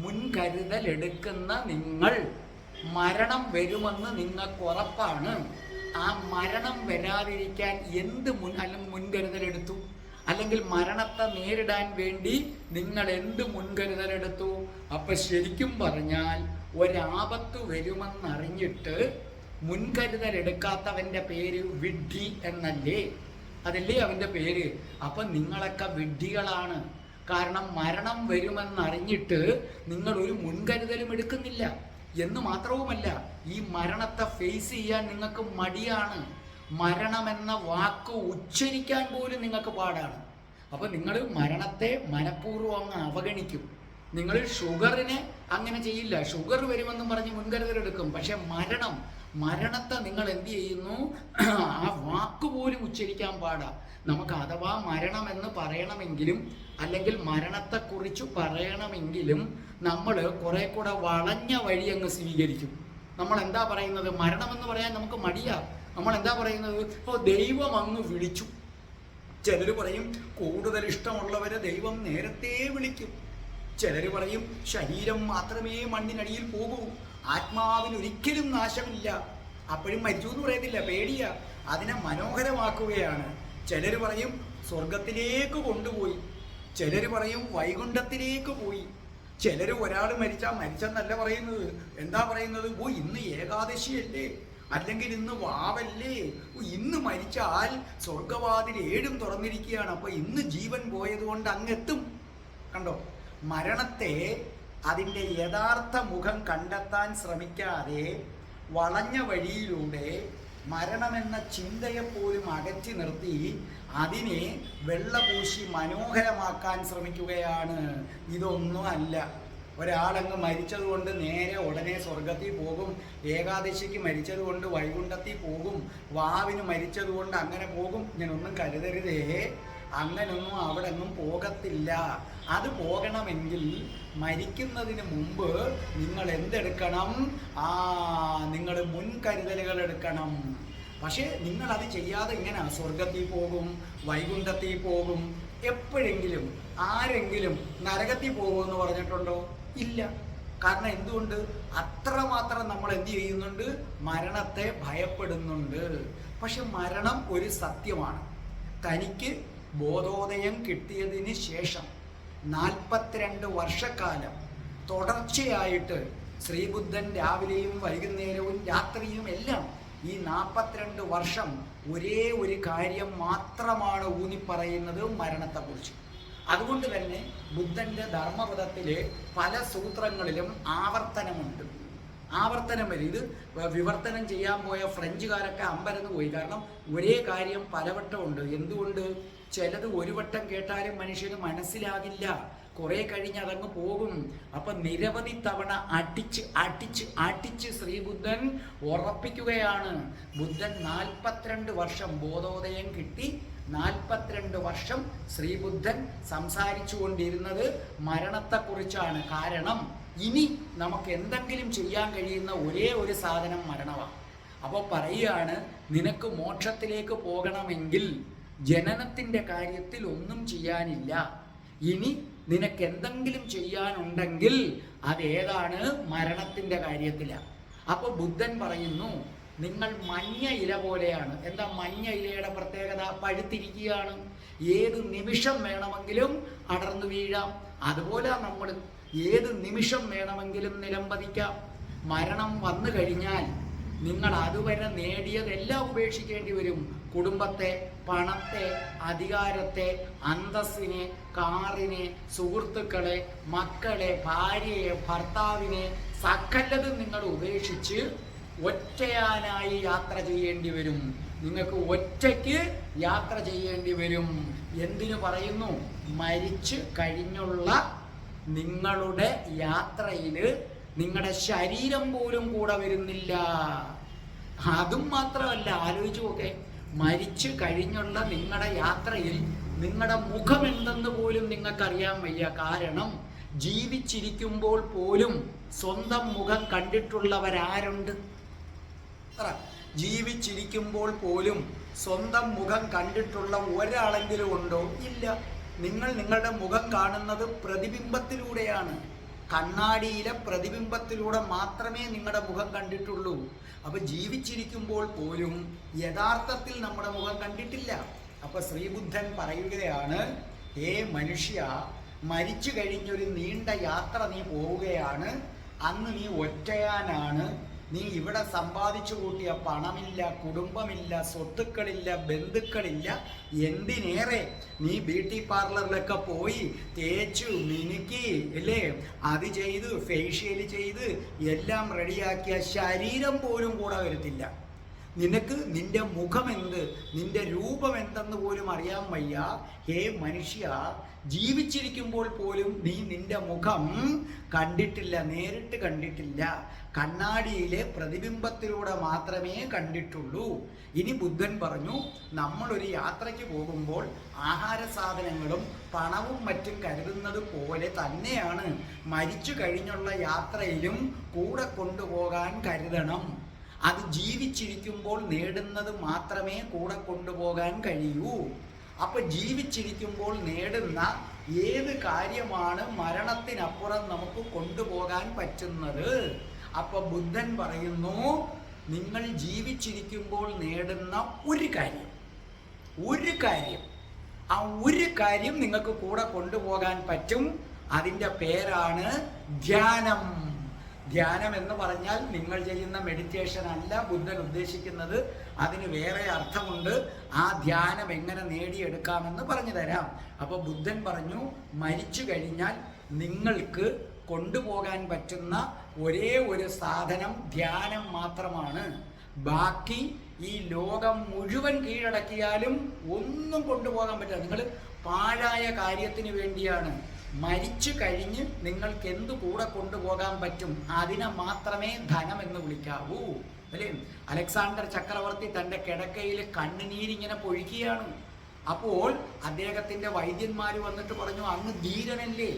മുൻകരുതൽ എടുക്കുന്ന നിങ്ങൾ മരണം വരുമെന്ന് നിങ്ങൾക്ക് ഉറപ്പാണ്. ആ മരണം വരാതിരിക്കാൻ എന്ത് മുൻകരുതലെടുത്തു? അല്ലെങ്കിൽ മരണത്തെ നേരിടാൻ വേണ്ടി നിങ്ങൾ എന്ത് മുൻകരുതലെടുത്തു? അപ്പൊ ശരിക്കും പറഞ്ഞാൽ ഒരാപത്ത് വരുമെന്നറിഞ്ഞിട്ട് മുൻകരുതൽ എടുക്കാത്തവന്റെ പേര് വിഡ്ഢി എന്നല്ലേ? അതല്ലേ അവൻ്റെ പേര്. അപ്പം നിങ്ങളൊക്കെ വിഡ്ഢികളാണ്. കാരണം മരണം വരുമെന്നറിഞ്ഞിട്ട് നിങ്ങൾ ഒരു മുൻകരുതലും എടുക്കുന്നില്ല എന്ന് മാത്രവുമല്ല, ഈ മരണത്തെ ഫേസ് ചെയ്യാൻ നിങ്ങൾക്ക് മടിയാണ്. മരണമെന്ന വാക്ക് ഉച്ചരിക്കാൻ പോലും നിങ്ങൾക്ക് പാടാണ്. അപ്പം നിങ്ങൾ മരണത്തെ മനഃപൂർവ്വം അങ്ങ് അവഗണിക്കും. നിങ്ങൾ ഷുഗറിനെ അങ്ങനെ ചെയ്യില്ല, ഷുഗർ വരുമെന്നും പറഞ്ഞ് മുൻകരുതലെടുക്കും. പക്ഷെ മരണത്തെ നിങ്ങൾ എന്ത് ചെയ്യുന്നു? ആ വാക്ക് പോലും ഉച്ചരിക്കാൻ പാടാ. നമുക്ക് അഥവാ മരണമെന്ന് പറയണമെങ്കിലും അല്ലെങ്കിൽ മരണത്തെക്കുറിച്ച് പറയണമെങ്കിലും നമ്മൾ കുറെ കൂടെ വളഞ്ഞ വഴി അങ്ങ് സ്വീകരിക്കും. നമ്മൾ എന്താ പറയുന്നത്? മരണമെന്ന് പറയാൻ നമുക്ക് മടിയാ. നമ്മൾ എന്താ പറയുന്നത്? ദൈവം അങ്ങ് വിളിച്ചു. ചിലർ പറയും കൂടുതൽ ഇഷ്ടമുള്ളവരെ ദൈവം നേരത്തെ വിളിക്കും. ചിലർ പറയും ശരീരം മാത്രമേ മണ്ണിനടിയിൽ പോകൂ, ആത്മാവിന് ഒരിക്കലും നാശമില്ല. അപ്പോഴും മരിച്ചു എന്ന് പറയത്തില്ല, പേടിയാ. അതിനെ മനോഹരമാക്കുകയാണ്. ചിലർ പറയും സ്വർഗത്തിലേക്ക് കൊണ്ടുപോയി, ചിലർ പറയും വൈകുണ്ഠത്തിലേക്ക് പോയി. ചിലർ ഒരാൾ മരിച്ചെന്നല്ല പറയുന്നത്. എന്താ പറയുന്നത്? ഇന്ന് ഏകാദശിയല്ലേ, അല്ലെങ്കിൽ ഇന്ന് വാവല്ലേ, ഇന്ന് മരിച്ചാൽ സ്വർഗവാതിൽ 7 തുറന്നിരിക്കുകയാണ്, അപ്പൊ ഇന്ന് ജീവൻ പോയത് കൊണ്ട് അങ്ങെത്തും. കണ്ടോ? മരണത്തെ അതിൻ്റെ യഥാർത്ഥ മുഖം കണ്ടെത്താൻ ശ്രമിക്കാതെ വളഞ്ഞ വഴിയിലൂടെ മരണമെന്ന ചിന്തയെപ്പോലും അകറ്റി നിർത്തി അതിനെ വെള്ളപൂശി മനോഹരമാക്കാൻ ശ്രമിക്കുകയാണ്. ഇതൊന്നും അല്ല. ഒരാളങ്ങ് മരിച്ചതുകൊണ്ട് നേരെ ഉടനെ സ്വർഗത്തിൽ പോകും, ഏകാദശിക്ക് മരിച്ചതുകൊണ്ട് വൈകുണ്ഠത്തിൽ പോകും, വാവിന് മരിച്ചതുകൊണ്ട് അങ്ങനെ പോകും, ഇങ്ങനൊന്നും കരുതരുതേ. അങ്ങനൊന്നും അവിടെ ഒന്നും പോകത്തില്ല. അത് പോകണമെങ്കിൽ മരിക്കുന്നതിന് മുമ്പ് നിങ്ങൾ എന്തെടുക്കണം? നിങ്ങൾ മുൻകരുതലുകൾ എടുക്കണം. പക്ഷേ നിങ്ങൾ അത് ചെയ്യാതെ ഇങ്ങനെ സ്വർഗത്തിൽ പോകും, വൈകുണ്ഠത്തിൽ പോകും. എപ്പോഴെങ്കിലും ആരെങ്കിലും നരകത്തിൽ പോകുമെന്ന് പറഞ്ഞിട്ടുണ്ടോ? ഇല്ല. കാരണം എന്തുകൊണ്ട്? അത്രമാത്രം നമ്മൾ എന്ത് ചെയ്യുന്നുണ്ട്? മരണത്തെ ഭയപ്പെടുന്നുണ്ട്. പക്ഷെ മരണം ഒരു സത്യമാണ്. തനിക്ക് ബോധോദയം കിട്ടിയതിന് ശേഷം 42 വർഷക്കാലം തുടർച്ചയായിട്ട് ശ്രീബുദ്ധൻ രാവിലെയും വൈകുന്നേരവും രാത്രിയും എല്ലാം ഈ 42 വർഷം ഒരേ ഒരു കാര്യം മാത്രമാണ് ഊന്നിപ്പറയുന്നത്, മരണത്തെക്കുറിച്ച്. അതുകൊണ്ട് തന്നെ ബുദ്ധൻ്റെ ധർമ്മപദത്തിലെ പല സൂത്രങ്ങളിലും ആവർത്തനമുണ്ട്. ആവർത്തനം വരും. ഇത് വിവർത്തനം ചെയ്യാൻ പോയ ഫ്രഞ്ചുകാരൊക്കെ അമ്പരന്ന് പോയി. കാരണം ഒരേ കാര്യം പലവട്ടമുണ്ട്. എന്തുകൊണ്ട്? ചിലത് ഒരു വട്ടം കേട്ടാലും മനുഷ്യന് മനസ്സിലാകില്ല, കുറെ കഴിഞ്ഞ് അതങ്ങ് പോകും. അപ്പൊ നിരവധി തവണ അടിച്ച് ശ്രീബുദ്ധൻ ഉറപ്പിക്കുകയാണ്. ബുദ്ധൻ 42 വർഷം ബോധോദയം കിട്ടി, 42 വർഷം ശ്രീബുദ്ധൻ സംസാരിച്ചു കൊണ്ടിരുന്നത് മരണത്തെക്കുറിച്ചാണ്. കാരണം ഇനി നമുക്ക് എന്തെങ്കിലും ചെയ്യാൻ കഴിയുന്ന ഒരേ ഒരു സാധനം മരണമാണ്. അപ്പോൾ പറയുകയാണ്, നിനക്ക് മോക്ഷത്തിലേക്ക് പോകണമെങ്കിൽ ജനനത്തിൻ്റെ കാര്യത്തിൽ ഒന്നും ചെയ്യാനില്ല. ഇനി നിനക്ക് എന്തെങ്കിലും ചെയ്യാനുണ്ടെങ്കിൽ അതേതാണ്? മരണത്തിൻ്റെ കാര്യത്തിലാണ്. അപ്പോൾ ബുദ്ധൻ പറയുന്നു, നിങ്ങൾ മഞ്ഞ ഇല പോലെയാണ്. എന്താ മഞ്ഞ ഇലയുടെ പ്രത്യേകത? പഴുത്തിരിക്കുകയാണ്, ഏത് നിമിഷം വേണമെങ്കിലും അടർന്നു വീഴാം. അതുപോലെ നമ്മൾ ഏത് നിമിഷം വേണമെങ്കിലും നിലംപതിക്കാം. മരണം വന്നു കഴിഞ്ഞാൽ നിങ്ങൾ അതുവരെ നേടിയതെല്ലാം ഉപേക്ഷിക്കേണ്ടി വരും. കുടുംബത്തെ, പണത്തെ, അധികാരത്തെ, അന്തസ്സിനെ, കാറിനെ, സുഹൃത്തുക്കളെ, മക്കളെ, ഭാര്യയെ, ഭർത്താവിനെ, സകലതും നിങ്ങൾ ഉപേക്ഷിച്ച് ഒറ്റയാനായി യാത്ര ചെയ്യേണ്ടി വരും. നിങ്ങൾക്ക് ഒറ്റയ്ക്ക് യാത്ര ചെയ്യേണ്ടി വരും. എന്തിനു പറയുന്നു? മരിച്ചു കഴിഞ്ഞുള്ള നിങ്ങളുടെ യാത്രയിൽ നിങ്ങളുടെ ശരീരം പോലും കൂടെ വരുന്നില്ല. അതും മാത്രമല്ല, ആലോചിച്ചു നോക്കെ, മരിച്ചു കഴിഞ്ഞുള്ള നിങ്ങളുടെ യാത്രയിൽ നിങ്ങളുടെ മുഖം എന്തെന്ന് പോലും നിങ്ങൾക്കറിയാൻ വയ്യ. കാരണം ജീവിച്ചിരിക്കുമ്പോൾ പോലും സ്വന്തം മുഖം കണ്ടിട്ടുള്ളവരാരുണ്ട്? ജീവിച്ചിരിക്കുമ്പോൾ പോലും സ്വന്തം മുഖം കണ്ടിട്ടുള്ള ഒരാളെങ്കിലും ഉണ്ടോ? ഇല്ല. നിങ്ങൾ നിങ്ങളുടെ മുഖം കാണുന്നത് പ്രതിബിംബത്തിലൂടെയാണ്. കണ്ണാടിയിലെ പ്രതിബിംബത്തിലൂടെ മാത്രമേ നിങ്ങളുടെ മുഖം കണ്ടിട്ടുള്ളൂ. അപ്പൊ ജീവിച്ചിരിക്കുമ്പോൾ പോലും യഥാർത്ഥത്തിൽ നമ്മുടെ മുഖം കണ്ടിട്ടില്ല. അപ്പൊ ശ്രീബുദ്ധൻ പറയുകയാണ്, ഹേ മനുഷ്യ, മരിച്ചു കഴിഞ്ഞൊരു നീണ്ട യാത്ര നീ പോവുകയാണ്. അന്ന് നീ ഒറ്റയാനാണ്. നീ ഇവിടെ സമ്പാദിച്ചു കൂട്ടിയ പണമില്ല, കുടുംബമില്ല, സ്വത്തുക്കളില്ല, ബന്ധുക്കളില്ല, എന്തിനേറെ നീ ബ്യൂട്ടി പാർലറിലൊക്കെ പോയി തേച്ചു മിനുക്കി അല്ലേ, അത് ചെയ്ത് ഫേഷ്യൽ ചെയ്ത് എല്ലാം റെഡിയാക്കിയ ശരീരം പോലും കൂടെ വരത്തില്ല. നിനക്ക് നിന്റെ മുഖമെന്ത്, നിന്റെ രൂപം എന്തെന്ന് പോലും അറിയാൻ വയ്യ. ഹേ മനുഷ്യ, ജീവിച്ചിരിക്കുമ്പോൾ പോലും നീ നിന്റെ മുഖം കണ്ടിട്ടില്ല, നേരിട്ട് കണ്ടിട്ടില്ല, കണ്ണാടിയിലെ പ്രതിബിംബത്തിലൂടെ മാത്രമേ കണ്ടിട്ടുള്ളൂ. ഇനി ബുദ്ധൻ പറഞ്ഞു, നമ്മളൊരു യാത്രയ്ക്ക് പോകുമ്പോൾ ആഹാര സാധനങ്ങളും പണവും മറ്റും കരുതുന്നത് പോലെ തന്നെയാണ് മരിച്ചു കഴിഞ്ഞുള്ള യാത്രയിലും കൂടെ കൊണ്ടുപോകാൻ കരുതണം. അത് ജീവിച്ചിരിക്കുമ്പോൾ നേടുന്നത് മാത്രമേ കൂടെ കൊണ്ടുപോകാൻ കഴിയൂ. അപ്പൊ ജീവിച്ചിരിക്കുമ്പോൾ നേടുന്ന ഏത് കാര്യമാണ് മരണത്തിനപ്പുറം നമുക്ക് കൊണ്ടുപോകാൻ പറ്റുന്നത്? അപ്പൊ ബുദ്ധൻ പറയുന്നു, നിങ്ങൾ ജീവിച്ചിരിക്കുമ്പോൾ നേടുന്ന ഒരു കാര്യം, ആ ഒരു കാര്യം നിങ്ങൾക്ക് കൂടെ കൊണ്ടുപോകാൻ പറ്റും. അതിൻ്റെ പേരാണ് ധ്യാനം. ധ്യാനം എന്ന് പറഞ്ഞാൽ നിങ്ങൾ ചെയ്യുന്ന മെഡിറ്റേഷൻ അല്ല ബുദ്ധൻ ഉദ്ദേശിക്കുന്നത്, അതിന് വേറെ അർത്ഥമുണ്ട്. ആ ധ്യാനം എങ്ങനെ നേടിയെടുക്കാമെന്ന് പറഞ്ഞു തരാം. അപ്പോൾ ബുദ്ധൻ പറഞ്ഞു, മരിച്ചു കഴിഞ്ഞാൽ നിങ്ങൾക്ക് കൊണ്ടുപോകാൻ പറ്റുന്ന ഒരേ ഒരു സാധനം ധ്യാനം മാത്രമാണ്. ബാക്കി ഈ ലോകം മുഴുവൻ കീഴടക്കിയാലും ഒന്നും കൊണ്ടുപോകാൻ പറ്റില്ല. നിങ്ങൾ പാഴായ കാര്യത്തിന് വേണ്ടിയാണ്. മരിച്ചു കഴിഞ്ഞ് നിങ്ങൾക്ക് എന്ത് കൂടെ കൊണ്ടുപോകാൻ പറ്റും, അതിനെ മാത്രമേ ധനം എന്ന് വിളിക്കാവൂ, അല്ലേ? അലക്സാണ്ടർ ചക്രവർത്തി തൻ്റെ കിടക്കയിൽ കണ്ണുനീരിങ്ങനെ പൊഴിക്കുകയാണ്. അപ്പോൾ അദ്ദേഹത്തിൻ്റെ വൈദ്യന്മാർ വന്നിട്ട് പറഞ്ഞു, അങ്ങ് ധീരനല്ലേ,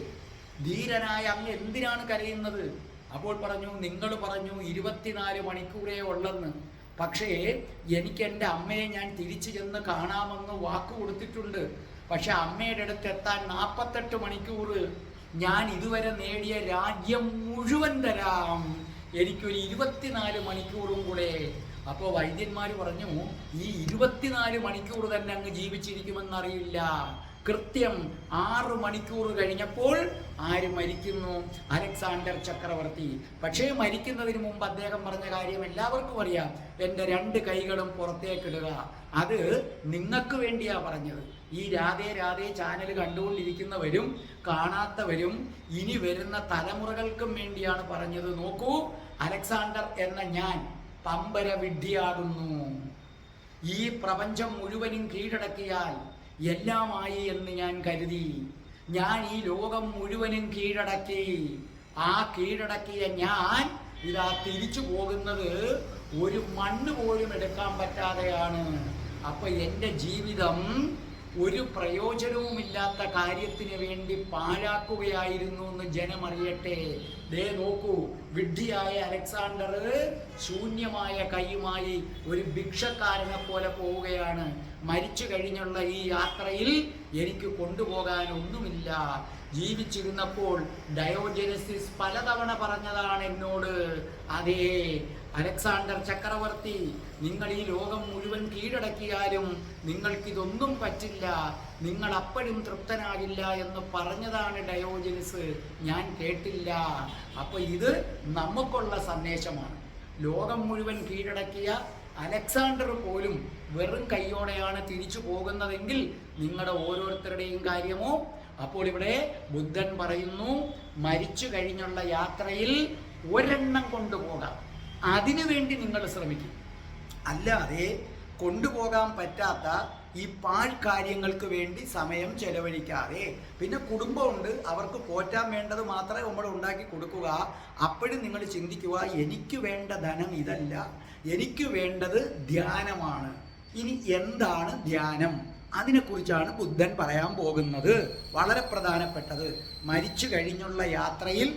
ധീരനായ അങ്ങ് എന്തിനാണ് കരയുന്നത്? അപ്പോൾ പറഞ്ഞു, നിങ്ങൾ പറഞ്ഞു 24 മണിക്കൂറേ ഉള്ളെന്ന്. പക്ഷേ എനിക്ക് എൻ്റെ അമ്മയെ ഞാൻ തിരിച്ചു ചെന്ന് കാണാമെന്ന് വാക്ക് കൊടുത്തിട്ടുണ്ട്. പക്ഷെ അമ്മയുടെ അടുത്ത് എത്താൻ 48 മണിക്കൂർ. ഞാൻ ഇതുവരെ നേടിയ രാജ്യം മുഴുവൻ തരാം, എനിക്കൊരു 24 മണിക്കൂറും കൂടെ. അപ്പോൾ വൈദ്യന്മാർ പറഞ്ഞു, ഈ 24 മണിക്കൂർ തന്നെ അങ്ങ് ജീവിച്ചിരിക്കുമെന്നറിയില്ല. കൃത്യം 6 മണിക്കൂർ കഴിഞ്ഞപ്പോൾ ആര് മരിക്കുന്നു? അലക്സാണ്ടർ ചക്രവർത്തി. പക്ഷേ മരിക്കുന്നതിന് മുമ്പ് അദ്ദേഹം പറഞ്ഞ കാര്യം എല്ലാവർക്കും അറിയാം, എൻ്റെ 2 കൈകളും പുറത്തേക്കിടുക. അത് നിങ്ങൾക്ക് വേണ്ടിയാ പറഞ്ഞത്. ഈ രാധേ രാധേ ചാനൽ കണ്ടുകൊണ്ടിരിക്കുന്നവരും കാണാത്തവരും ഇനി വരുന്ന തലമുറകൾക്കും വേണ്ടിയാണ് പറഞ്ഞത്. നോക്കൂ, അലക്സാണ്ടർ എന്ന ഞാൻ പമ്പര വിഡ്ഢിയാകുന്നു. ഈ പ്രപഞ്ചം മുഴുവനും കീഴടക്കിയാൽ എല്ലാമായി എന്ന് ഞാൻ കരുതി. ഞാൻ ഈ ലോകം മുഴുവനും കീഴടക്കി. ആ കീഴടക്കിയ ഞാൻ ഇതാ തിരിച്ചു പോകുന്നത് ഒരു മണ്ണ് പോലും എടുക്കാൻ പറ്റാതെയാണ്. അപ്പൊ എൻ്റെ ജീവിതം ഒരു പ്രയോജനവുമില്ലാത്ത കാര്യത്തിന് വേണ്ടി പാഴാക്കുകയായിരുന്നു എന്ന് ജനമറിയട്ടെ. ദേ നോക്കൂ, വിഡ്ഢിയായ അലക്സാണ്ടർ ശൂന്യമായ കൈയുമായി ഒരു ഭിക്ഷക്കാരനെ പോലെ പോവുകയാണ്. മരിച്ചു കഴിഞ്ഞുള്ള ഈ യാത്രയിൽ എനിക്ക് കൊണ്ടുപോകാൻ ഒന്നുമില്ല. ജീവിച്ചിരുന്നപ്പോൾ ഡയോജനസിസ് പലതവണ പറഞ്ഞതാണ് എന്നോട്, അതേ അലക്സാണ്ടർ ചക്രവർത്തി, നിങ്ങൾ ഈ ലോകം മുഴുവൻ കീഴടക്കിയാലും നിങ്ങൾക്കിതൊന്നും പറ്റില്ല, നിങ്ങൾ അപ്പോഴും തൃപ്തനാകില്ല എന്ന് പറഞ്ഞതാണ് ഡയോജനസ്. ഞാൻ കേട്ടില്ല. അപ്പൊ ഇത് നമുക്കുള്ള സന്ദേശമാണ്. ലോകം മുഴുവൻ കീഴടക്കിയ അലക്സാണ്ടർ പോലും വെറും കൈയോടെയാണ് തിരിച്ചു പോകുന്നതെങ്കിൽ നിങ്ങളുടെ ഓരോരുത്തരുടെയും കാര്യമോ? അപ്പോൾ ഇവിടെ ബുദ്ധൻ പറയുന്നു, മരിച്ചു കഴിഞ്ഞുള്ള യാത്രയിൽ ഒരെണ്ണം കൊണ്ടുപോകാം, അതിനുവേണ്ടി നിങ്ങൾ ശ്രമിക്കും. അല്ലാതെ കൊണ്ടുപോകാൻ പറ്റാത്ത ഈ പാഴ്കാര്യങ്ങൾക്ക് വേണ്ടി സമയം ചെലവഴിക്കാതെ. പിന്നെ കുടുംബമുണ്ട്, അവർക്ക് പോറ്റാൻ വേണ്ടത് മാത്രമേ നമ്മൾ ഉണ്ടാക്കി കൊടുക്കുക. അപ്പോഴും നിങ്ങൾ ചിന്തിക്കുക, എനിക്ക് വേണ്ട ധനം ഇതല്ല, എനിക്ക് വേണ്ടത് ധ്യാനമാണ്. ഇനി എന്താണ് ധ്യാനം? അതിനെക്കുറിച്ചാണ് ബുദ്ധൻ പറയാൻ പോകുന്നത്. വളരെ പ്രധാനപ്പെട്ടത്, മരിച്ചു കഴിഞ്ഞുള്ള യാത്രയിൽ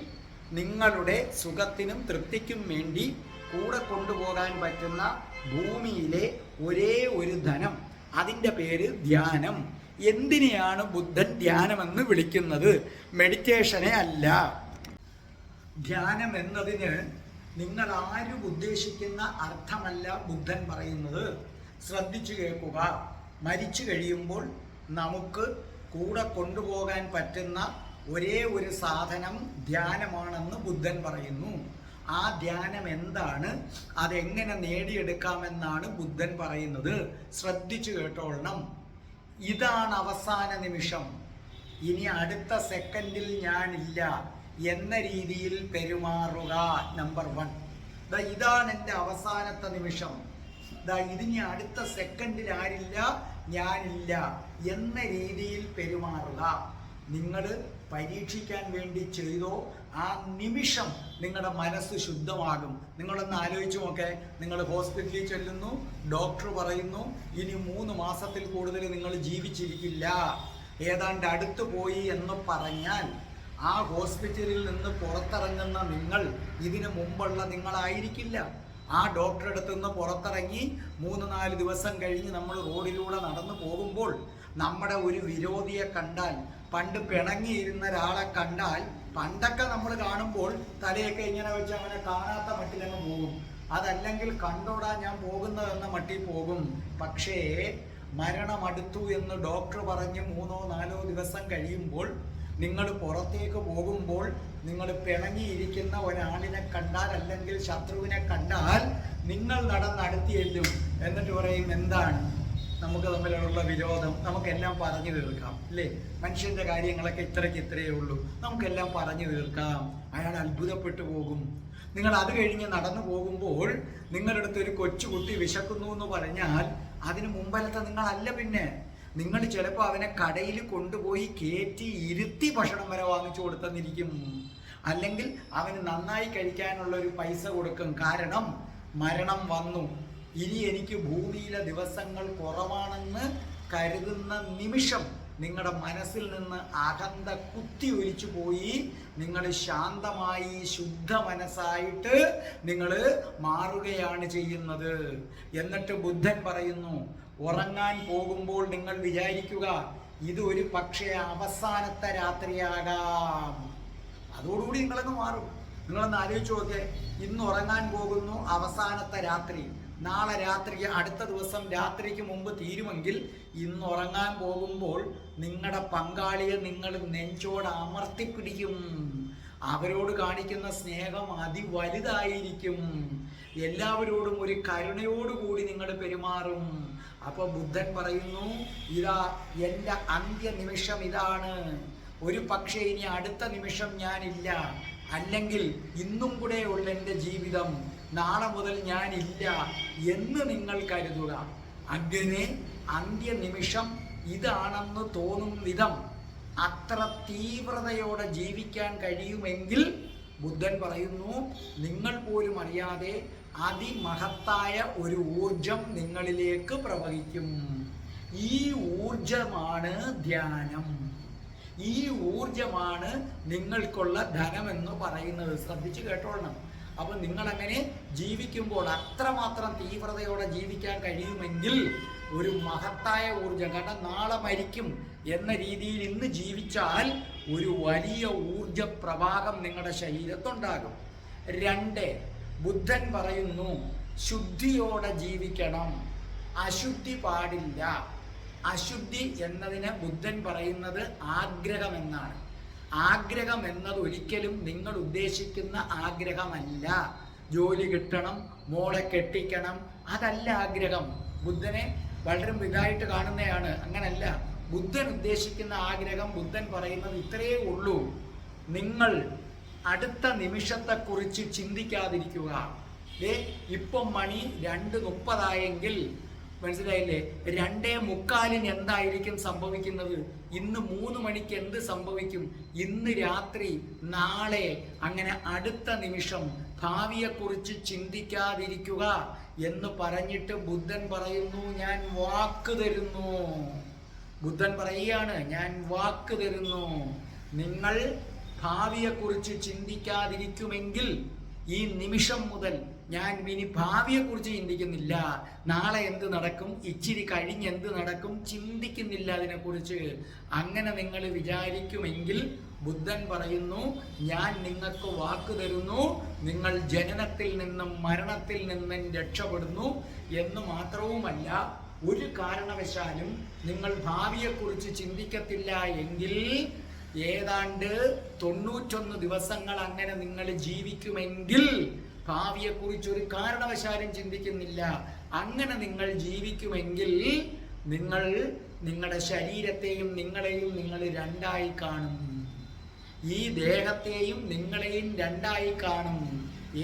നിങ്ങളുടെ സുഖത്തിനും തൃപ്തിക്കും വേണ്ടി കൂടെ കൊണ്ടുപോകാൻ പറ്റുന്ന ഭൂമിയിലെ ഒരേ ഒരു ധനം, അതിൻ്റെ പേര് ധ്യാനം. എന്തിനെയാണ് ബുദ്ധൻ ധ്യാനമെന്ന് വിളിക്കുന്നത്? മെഡിറ്റേഷനെ അല്ല. ധ്യാനം എന്നതിന് നിങ്ങൾ ആരും ഉദ്ദേശിക്കുന്ന അർത്ഥമല്ല ബുദ്ധൻ പറയുന്നത്. ശ്രദ്ധിച്ചു കേൾക്കുക. മരിച്ചു കഴിയുമ്പോൾ നമുക്ക് കൂടെ കൊണ്ടുപോകാൻ പറ്റുന്ന ഒരേ ഒരു സാധനം ധ്യാനമാണെന്ന് ബുദ്ധൻ പറയുന്നു. ആ ധ്യാനം എന്താണ്, അതെങ്ങനെ നേടിയെടുക്കാമെന്നാണ് ബുദ്ധൻ പറയുന്നത്. ശ്രദ്ധിച്ചു കേട്ടോളണം. ഇതാണ് അവസാന നിമിഷം, ഇനി അടുത്ത സെക്കൻഡിൽ ഞാനില്ല എന്ന രീതിയിൽ പെരുമാറുക. നമ്പർ 1. ഇതാണ് എൻ്റെ അവസാനത്തെ നിമിഷം. ഇതിനി അടുത്ത സെക്കൻഡിൽ ആരില്ല, ഞാനില്ല എന്ന രീതിയിൽ പെരുമാറുക. നിങ്ങൾ പരീക്ഷിക്കാൻ വേണ്ടി ചെയ്തോ, ആ നിമിഷം നിങ്ങളുടെ മനസ്സ് ശുദ്ധമാകും. നിങ്ങളൊന്ന് ആലോചിച്ച് നോക്കേ. നിങ്ങൾ ഹോസ്പിറ്റലിൽ ചെല്ലുന്നു, ഡോക്ടർ പറയുന്നു ഇനി 3 മാസത്തിൽ കൂടുതൽ നിങ്ങൾ ജീവിച്ചിരിക്കില്ല, ഏതാണ്ട് അടുത്ത് പോയി എന്ന് പറഞ്ഞാൽ ആ ഹോസ്പിറ്റലിൽ നിന്ന് പുറത്തിറങ്ങുന്ന നിങ്ങൾ ഇതിനു മുമ്പുള്ള നിങ്ങളായിരിക്കില്ല. ആ ഡോക്ടറുടെ അടുത്ത് നിന്ന് പുറത്തിറങ്ങി 3-4 ദിവസം കഴിഞ്ഞ് നമ്മൾ റോഡിലൂടെ നടന്നു പോകുമ്പോൾ നമ്മുടെ ഒരു വിരോധിയെ കണ്ടാൽ, പണ്ട് പിണങ്ങിയിരുന്ന ഒരാളെ കണ്ടാൽ, പണ്ടൊക്കെ നമ്മൾ കാണുമ്പോൾ തലയൊക്കെ ഇങ്ങനെ വെച്ച് അങ്ങനെ കാണാത്ത മട്ടിലങ്ങ് പോകും. അതല്ലെങ്കിൽ കണ്ടോടാ ഞാൻ പോകുന്നതെന്ന മട്ടിൽ പോകും. പക്ഷേ മരണം അടുത്തു എന്ന് ഡോക്ടർ പറഞ്ഞ് 3-4 ദിവസം കഴിയുമ്പോൾ നിങ്ങൾ പുറത്തേക്ക് പോകുമ്പോൾ നിങ്ങൾ പിണങ്ങിയിരിക്കുന്ന ഒരാളിനെ കണ്ടാൽ, അല്ലെങ്കിൽ ശത്രുവിനെ കണ്ടാൽ, നിങ്ങൾ നടന്നടുത്തിയെല്ലും. എന്നിട്ട് പറയും എന്താണ് നമുക്ക് തമ്മിലുള്ള വിരോധം, നമുക്കെല്ലാം പറഞ്ഞു തീർക്കാം അല്ലേ, മനുഷ്യന്റെ കാര്യങ്ങളൊക്കെ ഇത്രയേ ഉള്ളൂ, നമുക്കെല്ലാം പറഞ്ഞു തീർക്കാം. അയാൾ അത്ഭുതപ്പെട്ടു പോകും. നിങ്ങൾ അത് കഴിഞ്ഞ് നടന്നു പോകുമ്പോൾ നിങ്ങളുടെ അടുത്ത് ഒരു കൊച്ചുകുട്ടി വിശക്കുന്നു എന്ന് പറഞ്ഞാൽ അതിന് മുമ്പലത്തെ നിങ്ങളല്ല. പിന്നെ നിങ്ങൾ ചിലപ്പോൾ അവനെ കടയിൽ കൊണ്ടുപോയി കയറ്റി ഇരുത്തി ഭക്ഷണം വരെ വാങ്ങിച്ചു കൊടുത്തെന്നിരിക്കും. അല്ലെങ്കിൽ അവന് നന്നായി കഴിക്കാനുള്ള ഒരു പൈസ കൊടുക്കും. കാരണം മരണം വന്നു, ഇനി എനിക്ക് ഭൂമിയിലെ ദിവസങ്ങൾ കുറവാണെന്ന് കരുതുന്ന നിമിഷം നിങ്ങളുടെ മനസ്സിൽ നിന്ന് അകന്ത കുത്തി ഒലിച്ചു പോയി. നിങ്ങൾ ശാന്തമായി ശുദ്ധ മനസ്സായിട്ട് നിങ്ങൾ മാറുകയാണ് ചെയ്യുന്നത്. എന്നിട്ട് ബുദ്ധൻ പറയുന്നു, ഉറങ്ങാൻ പോകുമ്പോൾ നിങ്ങൾ വിചാരിക്കുക ഇത് ഒരു പക്ഷേ അവസാനത്തെ രാത്രിയാകാം. അതോടുകൂടി നിങ്ങളങ്ങ് മാറും. നിങ്ങളൊന്ന് ആലോചിച്ച് നോക്കേ. ഇന്ന് ഉറങ്ങാൻ പോകുന്നു, അവസാനത്തെ രാത്രി. നാളെ രാത്രി, അടുത്ത ദിവസം രാത്രിക്ക് മുമ്പ് തീരുമെങ്കിൽ ഇന്ന് ഉറങ്ങാൻ പോകുമ്പോൾ നിങ്ങളുടെ പങ്കാളിയെ നിങ്ങൾ നെഞ്ചോട് അമർത്തിപ്പിടിക്കും. അവരോട് കാണിക്കുന്ന സ്നേഹം അതിവലുതായിരിക്കും. എല്ലാവരോടും ഒരു കരുണയോടുകൂടി നിങ്ങൾ പെരുമാറും. അപ്പൊ ബുദ്ധൻ പറയുന്നു, ഇതാ എൻ്റെ അന്ത്യനിമിഷം ഇതാണ്. ഒരു പക്ഷേ ഇനി അടുത്ത നിമിഷം ഞാനില്ല, അല്ലെങ്കിൽ ഇന്നും കൂടെ ഉള്ള എൻ്റെ ജീവിതം, നാളെ മുതൽ ഞാനില്ല എന്ന് നിങ്ങൾ കരുതുക. അങ്ങനെ അന്ത്യനിമിഷം ഇതാണെന്ന് തോന്നും വിധം അത്ര തീവ്രതയോടെ ജീവിക്കാൻ കഴിയുമെങ്കിൽ ബുദ്ധൻ പറയുന്നു, നിങ്ങൾ പോലും അറിയാതെ അതിമഹത്തായ ഒരു ഊർജം നിങ്ങളിലേക്ക് പ്രവഹിക്കും. ഈ ഊർജമാണ് ധ്യാനം. ഈ ഊർജമാണ് നിങ്ങൾക്കുള്ള ധനമെന്ന് പറയുന്നത്. ശ്രദ്ധിച്ചു കേട്ടോളണം. അപ്പൊ നിങ്ങളങ്ങനെ ജീവിക്കുമ്പോൾ അത്രമാത്രം തീവ്രതയോടെ ജീവിക്കാൻ കഴിയുമെങ്കിൽ ഒരു മഹത്തായ ഊർജം, കാരണം നാളെ മരിക്കും എന്ന രീതിയിൽ ഇന്ന് ജീവിച്ചാൽ ഒരു വലിയ ഊർജ പ്രവാഹം നിങ്ങളുടെ ശരീരത്തുണ്ടാകും. 2, ബുദ്ധൻ പറയുന്നു ശുദ്ധിയോടെ ജീവിക്കണം, അശുദ്ധി പാടില്ല. അശുദ്ധി എന്നതിന് ബുദ്ധൻ പറയുന്നത് ആഗ്രഹം എന്നാണ്. ആഗ്രഹം എന്നത് ഒരിക്കലും നിങ്ങൾ ഉദ്ദേശിക്കുന്ന ആഗ്രഹമല്ല. ജോലി കിട്ടണം, മോളെ കെട്ടിക്കണം, അതല്ല ആഗ്രഹം. ബുദ്ധനെ വളരെ ഇതായിട്ട് കാണുന്നതാണ്. അങ്ങനല്ല ബുദ്ധൻ ഉദ്ദേശിക്കുന്ന ആഗ്രഹം. ബുദ്ധൻ പറയുന്നത് ഇത്രയേ ഉള്ളൂ, നിങ്ങൾ അടുത്ത നിമിഷത്തെക്കുറിച്ച് ചിന്തിക്കാതിരിക്കുക. ഇപ്പം മണി 2:30 മനസ്സിലായില്ലേ? 2:45 എന്തായിരിക്കും സംഭവിക്കുന്നത്? ഇന്ന് 3 മണിക്ക് എന്ത് സംഭവിക്കും? ഇന്ന് രാത്രി, നാളെ, അങ്ങനെ അടുത്ത നിമിഷം ഭാവിയെക്കുറിച്ച് ചിന്തിക്കാതിരിക്കുക എന്ന് പറഞ്ഞിട്ട് ബുദ്ധൻ പറയുന്നു, ഞാൻ വാക്ക് തരുന്നു. ബുദ്ധൻ പറയുകയാണ്, ഞാൻ വാക്ക് തരുന്നു, നിങ്ങൾ ഭാവിയെക്കുറിച്ച് ചിന്തിക്കാതിരിക്കുമെങ്കിൽ ഈ നിമിഷം മുതൽ ഞാൻ ഇനി ഭാവിയെക്കുറിച്ച് ചിന്തിക്കുന്നില്ല. നാളെ എന്ത് നടക്കും, ഇച്ചിരി കഴിഞ്ഞ് എന്ത് നടക്കും, ചിന്തിക്കുന്നില്ല അതിനെക്കുറിച്ച്. അങ്ങനെ നിങ്ങൾ വിചാരിക്കുമെങ്കിൽ ബുദ്ധൻ പറയുന്നു, ഞാൻ നിങ്ങൾക്ക് വാക്ക് തരുന്നു, നിങ്ങൾ ജനനത്തിൽ നിന്നും മരണത്തിൽ നിന്നും രക്ഷപ്പെടുന്നു എന്ന് മാത്രവുമല്ല, ഒരു കാരണവശാലും നിങ്ങൾ ഭാവിയെക്കുറിച്ച് ചിന്തിക്കത്തില്ല എങ്കിൽ ഏതാണ്ട് 91 ദിവസങ്ങൾ അങ്ങനെ നിങ്ങൾ ജീവിക്കുമെങ്കിൽ ഭാവിയെക്കുറിച്ച് ഒരു കാരണവശാലും ചിന്തിക്കുന്നില്ല. അങ്ങനെ നിങ്ങൾ ജീവിക്കുമെങ്കിൽ നിങ്ങൾ നിങ്ങളുടെ ശരീരത്തെയും നിങ്ങളെയും നിങ്ങൾ രണ്ടായി കാണും. ഈ ദേഹത്തെയും നിങ്ങളെയും രണ്ടായി കാണും.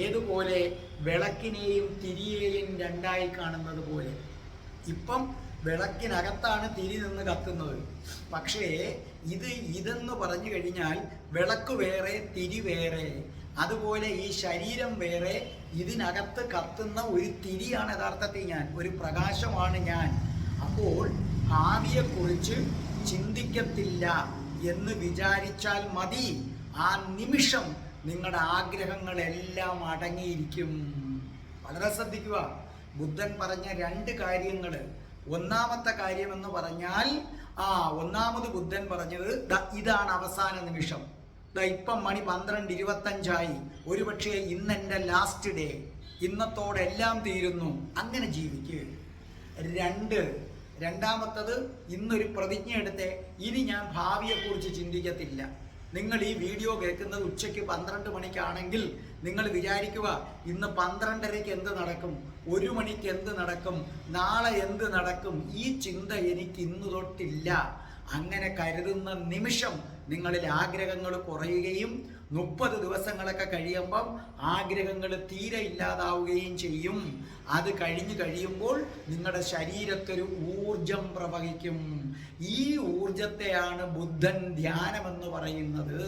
ഏതുപോലെ വിളക്കിനെയും തിരിയെയും രണ്ടായി കാണുന്നത് പോലെ. ഇപ്പം വിളക്കിനകത്താണ് തിരി നിന്ന് കത്തുന്നത്. പക്ഷേ ഇതെന്ന് പറഞ്ഞു കഴിഞ്ഞാൽ വിളക്ക് വേറെ, തിരി വേറെ. അതുപോലെ ഈ ശരീരം വേറെ, ഇതിനകത്ത് കത്തുന്ന ഒരു തിരിയാണ് യഥാർത്ഥത്തിൽ ഞാൻ, ഒരു പ്രകാശമാണ് ഞാൻ. അപ്പോൾ ഭാവിയെക്കുറിച്ച് ചിന്തിക്കത്തില്ല എന്ന് വിചാരിച്ചാൽ മതി. ആ നിമിഷം നിങ്ങളുടെ ആഗ്രഹങ്ങളെല്ലാം അടങ്ങിയിരിക്കും. വളരെ ശ്രദ്ധിക്കുക. ബുദ്ധൻ പറഞ്ഞ 2 കാര്യങ്ങൾ. ഒന്നാമത്തെ കാര്യം എന്ന് പറഞ്ഞാൽ ഒന്നാമത് ബുദ്ധൻ പറഞ്ഞത് ഇതാണ് അവസാന നിമിഷം. ഇപ്പം മണി 12:25 ഒരുപക്ഷെ ഇന്നെൻ്റെ ലാസ്റ്റ് ഡേ, ഇന്നത്തോടെ എല്ലാം തീരുന്നു. അങ്ങനെ ജീവിക്കുക. രണ്ടാമത്തത് ഇന്നൊരു പ്രതിജ്ഞ എടുത്തേ, ഇനി ഞാൻ ഭാവിയെക്കുറിച്ച് ചിന്തിക്കത്തില്ല. നിങ്ങൾ ഈ വീഡിയോ കേൾക്കുന്നത് ഉച്ചയ്ക്ക് 12 മണിക്കാണെങ്കിൽ നിങ്ങൾ വിചാരിക്കുക, ഇന്ന് 12:30 എന്ത് നടക്കും, 1 മണിക്ക് എന്ത് നടക്കും, നാളെ എന്ത് നടക്കും. ഈ ചിന്ത എനിക്ക് ഇന്ന് തൊട്ടില്ല. അങ്ങനെ കരുതുന്ന നിമിഷം നിങ്ങളിൽ ആഗ്രഹങ്ങൾ കുറയുകയും 30 ദിവസങ്ങളൊക്കെ കഴിയുമ്പം ആഗ്രഹങ്ങൾ തീരെ ഇല്ലാതാവുകയും ചെയ്യും. അത് കഴിയുമ്പോൾ നിങ്ങളുടെ ശരീരത്തൊരു ഊർജം പ്രവഹിക്കും. ഈ ഊർജത്തെയാണ് ബുദ്ധൻ ധ്യാനമെന്ന് പറയുന്നത്.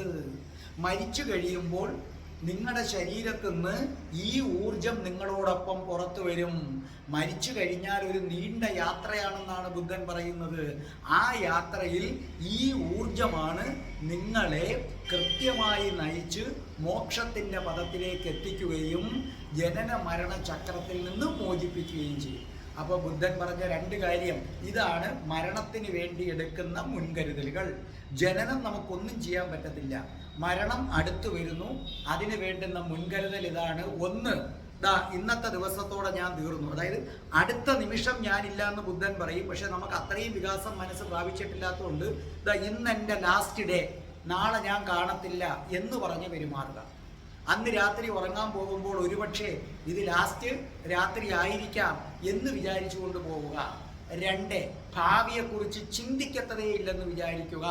മരിച്ചു കഴിയുമ്പോൾ നിങ്ങളുടെ ശരീരത്തിൽ നിന്ന് ഈ ഊർജം നിങ്ങളോടൊപ്പം പുറത്തു വരും. മരിച്ചു കഴിഞ്ഞാൽ ഒരു നീണ്ട യാത്രയാണെന്നാണ് ബുദ്ധൻ പറയുന്നത്. ആ യാത്രയിൽ ഈ ഊർജമാണ് നിങ്ങളെ കൃത്യമായി നയിച്ച് മോക്ഷത്തിൻ്റെ പദത്തിലേക്ക് എത്തിക്കുകയും ജനന മരണ ചക്രത്തിൽ നിന്ന് മോചിപ്പിക്കുകയും ചെയ്യും. അപ്പോൾ ബുദ്ധൻ പറഞ്ഞ 2 കാര്യം ഇതാണ്. മരണത്തിന് വേണ്ടി എടുക്കുന്ന മുൻകരുതലുകൾ. ജനനം നമുക്കൊന്നും ചെയ്യാൻ പറ്റത്തില്ല, മരണം അടുത്തു വരുന്നു. അതിന് വേണ്ടുന്ന മുൻകരുതൽ ഇതാണ്. 1, ഇന്നത്തെ ദിവസത്തോടെ ഞാൻ തീർന്നു. അതായത് അടുത്ത നിമിഷം ഞാനില്ല എന്ന് ബുദ്ധൻ പറയും. പക്ഷെ നമുക്ക് അത്രയും വികാസം മനസ്സ് പ്രാപിച്ചിട്ടില്ലാത്തതുകൊണ്ട് ഇന്ന് എൻ്റെ ലാസ്റ്റ് ഡേ, നാളെ ഞാൻ കാണത്തില്ല എന്ന് പറഞ്ഞ് പെരുമാറുക. അന്ന് രാത്രി ഉറങ്ങാൻ പോകുമ്പോൾ ഒരുപക്ഷെ ഇത് ലാസ്റ്റ് രാത്രി ആയിരിക്കാം എന്ന് വിചാരിച്ചുകൊണ്ട് പോവുക. 2, ഭാവിയെക്കുറിച്ച് ചിന്തിക്കത്തതേയില്ലെന്ന് വിചാരിക്കുക.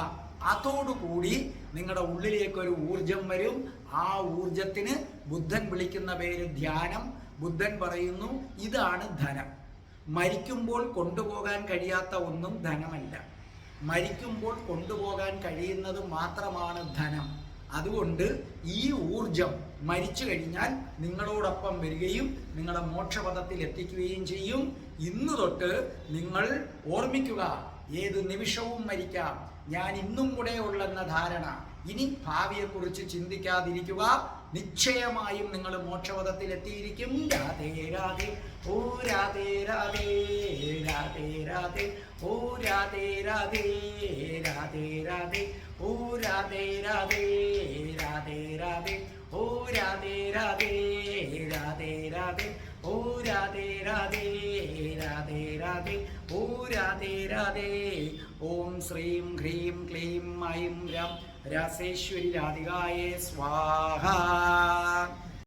അതോടുകൂടി നിങ്ങളുടെ ഉള്ളിലേക്കൊരു ഊർജം വരും. ആ ഊർജത്തിന് ബുദ്ധൻ വിളിക്കുന്ന പേര് ധ്യാനം. ബുദ്ധൻ പറയുന്നു ഇതാണ് ധനം. മരിക്കുമ്പോൾ കൊണ്ടുപോകാൻ കഴിയാത്ത ഒന്നും ധനമല്ല. മരിക്കുമ്പോൾ കൊണ്ടുപോകാൻ കഴിയുന്നത് മാത്രമാണ് ധനം. അതുകൊണ്ട് ഈ ഊർജം മരിച്ചു കഴിഞ്ഞാൽ നിങ്ങളോടൊപ്പം വരികയും നിങ്ങളുടെ മോക്ഷപദത്തിൽ എത്തിക്കുകയും ചെയ്യും. ഇന്ന് തൊട്ട് നിങ്ങൾ ഓർമ്മിക്കുക, ഏത് നിമിഷവും മരിക്കാം, ഞാൻ ഇന്നും കൂടെ ഉള്ളെന്ന ധാരണ. ഇനി ഭാവിയെക്കുറിച്ച് ചിന്തിക്കാതിരിക്കുക. നിശ്ചയമായും നിങ്ങൾ മോക്ഷപദത്തിൽ എത്തിയിരിക്കും. രാധേ രാധേ, ഓ രാധേ രാധേ, രാധേ രാധേ, ഓ രാധേ രാധേ, രാധേ രാധേ, ഓ രാധേ രാധേ, രാധേ രാധേ, ഓ രാധേ രാധേ, രാധേ രാധേ, ഓ രാധേ രാധേ, രാധേ രാധേ, ഓ രാധേ രാധേ. ഓം ശ്രീം ഹ്രീം ക്ലീം ഐം രം രാസേശ്വരി രാധികായേ സ്വാഹ.